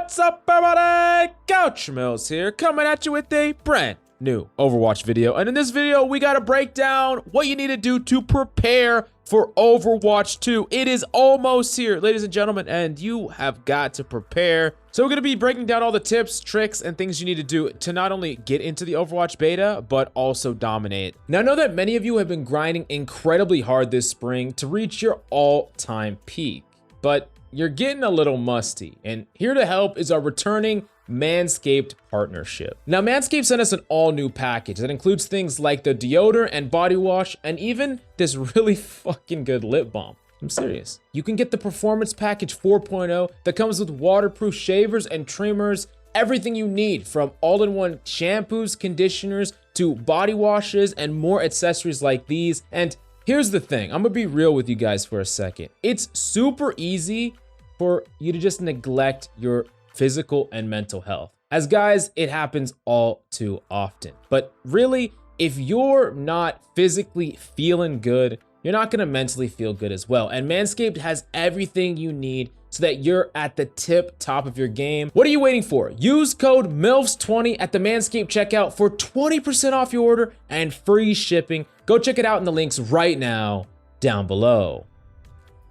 What's up, everybody? Couch Mills here, coming at you with a brand new Overwatch video. And in this video, we gotta break down what you need to do to prepare for Overwatch 2. It is almost here, ladies and gentlemen, and you have got to prepare. So we're gonna be breaking down all the tips, tricks, and things you need to do to not only get into the Overwatch beta, but also dominate. Now, I know that many of you have been grinding incredibly hard this spring to reach your all-time peak, but you're getting a little musty, and here to help is our returning Manscaped partnership. Now, Manscaped sent us an all-new package that includes things like the deodorant and body wash, and even this really fucking good lip balm. I'm serious. You can get the Performance Package 4.0 that comes with waterproof shavers and trimmers, everything you need from all-in-one shampoos, conditioners, to body washes, and more accessories like these. And here's the thing, I'm gonna be real with you guys for a second. It's super easy for you to just neglect your physical and mental health. As guys, it happens all too often. But really, if you're not physically feeling good, you're not gonna mentally feel good as well. And Manscaped has everything you need so that you're at the tip top of your game. What are you waiting for? Use code MILFS20 at the Manscaped checkout for 20% off your order and free shipping. Go check it out in the links right now down below.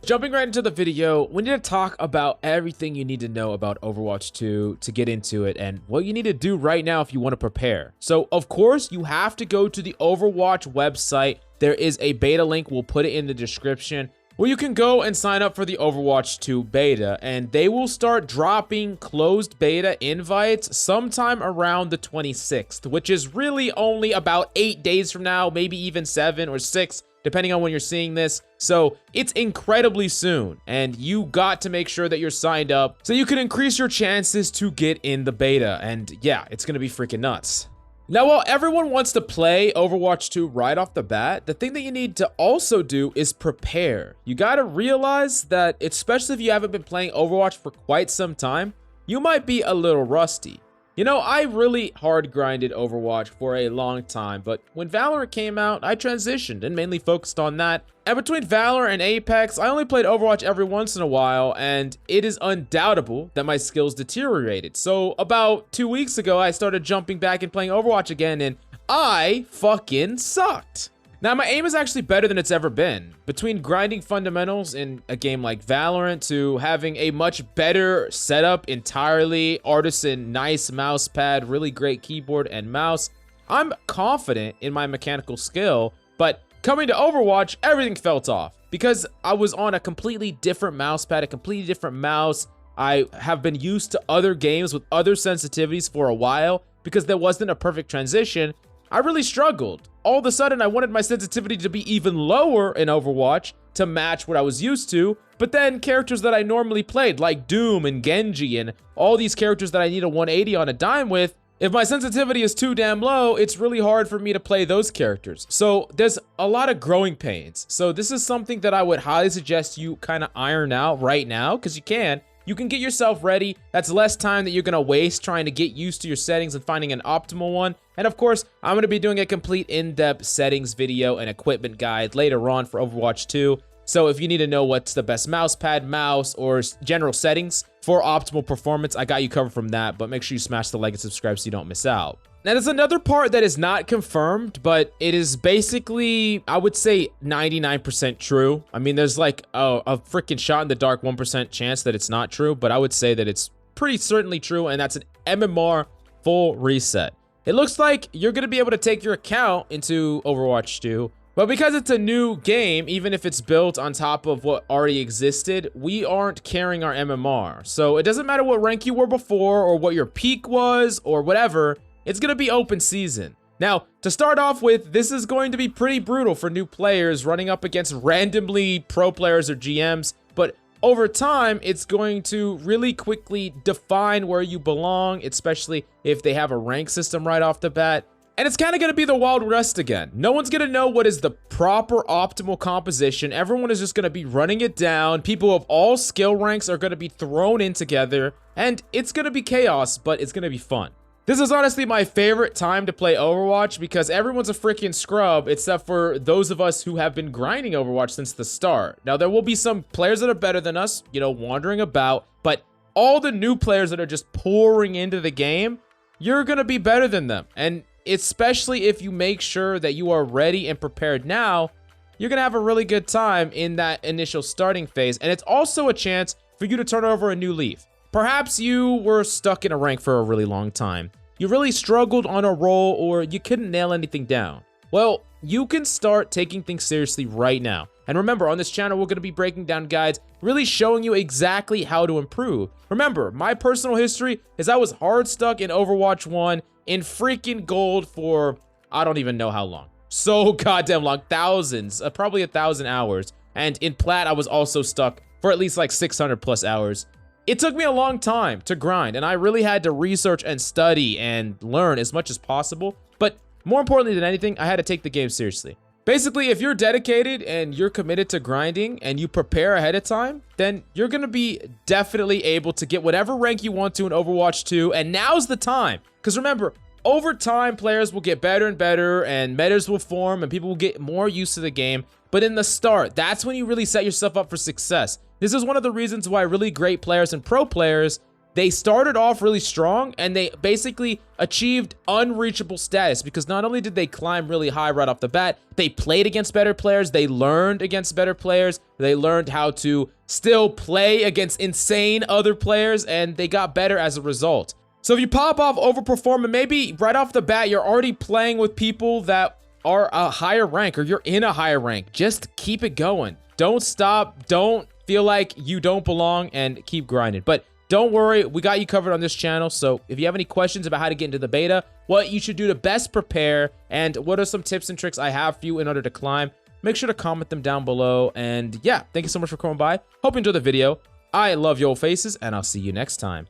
Jumping right into the video, we need to talk about everything you need to know about Overwatch 2 to get into it and what you need to do right now if you want to prepare. So, of course, you have to go to the Overwatch website. There is a beta link, we'll put it in the description, where you can go and sign up for the Overwatch 2 beta, and they will start dropping closed beta invites sometime around the 26th, which is really only about 8 days from now, maybe even 7 or 6, depending on when you're seeing this. So it's incredibly soon, and you got to make sure that you're signed up so you can increase your chances to get in the beta. And yeah, it's gonna be freaking nuts. Now, while everyone wants to play Overwatch 2 right off the bat, the thing that you need to also do is prepare. You gotta realize that, especially if you haven't been playing Overwatch for quite some time, you might be a little rusty. You know, I really hard grinded Overwatch for a long time, but when Valorant came out, I transitioned and mainly focused on that. And between Valorant and Apex, I only played Overwatch every once in a while, and it is undoubtable that my skills deteriorated. So about 2 weeks ago, I started jumping back and playing Overwatch again, and I fucking sucked. Now, my aim is actually better than it's ever been. Between grinding fundamentals in a game like Valorant to having a much better setup entirely, artisan, nice mouse pad, really great keyboard and mouse, I'm confident in my mechanical skill, but coming to Overwatch, everything felt off because I was on a completely different mouse pad, a completely different mouse. I have been used to other games with other sensitivities for a while because there wasn't a perfect transition. I really struggled. All of a sudden, I wanted my sensitivity to be even lower in Overwatch to match what I was used to, but then characters that I normally played, like Doom and Genji and all these characters that I need a 180 on a dime with, if my sensitivity is too damn low, it's really hard for me to play those characters. So there's a lot of growing pains. So this is something that I would highly suggest you kind of iron out right now, because you can. You can get yourself ready. That's less time that you're gonna waste trying to get used to your settings and finding an optimal one. And of course, I'm gonna be doing a complete in-depth settings video and equipment guide later on for Overwatch 2. So if you need to know what's the best mouse pad, mouse, or general settings for optimal performance, I got you covered from that, but make sure you smash the like and subscribe so you don't miss out. Now, there's another part that is not confirmed, but it is basically, I would say, 99% true. I mean, there's like a freaking shot in the dark 1% chance that it's not true, but I would say that it's pretty certainly true, and that's an MMR full reset. It looks like you're going to be able to take your account into Overwatch 2, but because it's a new game, even if it's built on top of what already existed, we aren't carrying our MMR. So it doesn't matter what rank you were before or what your peak was or whatever, it's gonna be open season. Now, to start off with, this is going to be pretty brutal for new players running up against randomly pro players or GMs, but over time, it's going to really quickly define where you belong, especially if they have a rank system right off the bat. And it's kind of going to be the Wild West again. No one's going to know what is the proper optimal composition. Everyone is just going to be running it down. People of all skill ranks are going to be thrown in together, and it's going to be chaos, but it's going to be fun. This is honestly my favorite time to play Overwatch because everyone's a freaking scrub except for those of us who have been grinding Overwatch since the start. Now, there will be some players that are better than us, you know, wandering about, but all the new players that are just pouring into the game, you're going to be better than them. And especially if you make sure that you are ready and prepared now, you're going to have a really good time in that initial starting phase. And it's also a chance for you to turn over a new leaf. Perhaps you were stuck in a rank for a really long time. You really struggled on a role, or you couldn't nail anything down. Well, you can start taking things seriously right now. And remember, on this channel, we're going to be breaking down guides, really showing you exactly how to improve. Remember, my personal history is I was hard stuck in Overwatch 1 in freaking gold for I don't even know how long. So goddamn long, thousands, probably 1,000 hours. And in plat, I was also stuck for at least like 600 plus hours. It took me a long time to grind, and I really had to research and study and learn as much as possible. But more importantly than anything, I had to take the game seriously. Basically, if you're dedicated and you're committed to grinding and you prepare ahead of time, then you're going to be definitely able to get whatever rank you want to in Overwatch 2. And now's the time. Because remember, over time, players will get better and better, and metas will form, and people will get more used to the game. But in the start, that's when you really set yourself up for success. This is one of the reasons why really great players and pro players, they started off really strong, and they basically achieved unreachable status, because not only did they climb really high right off the bat, they played against better players, they learned against better players, they learned how to still play against insane other players, and they got better as a result. So if you pop off, overperform, and maybe right off the bat, you're already playing with people that are a higher rank, or you're in a higher rank, just keep it going. Don't stop, don't feel like you don't belong, and keep grinding. But don't worry, we got you covered on this channel. So if you have any questions about how to get into the beta, what you should do to best prepare, and what are some tips and tricks I have for you in order to climb, make sure to comment them down below. And yeah, thank you so much for coming by. Hope you enjoyed the video. I love your faces, and I'll see you next time.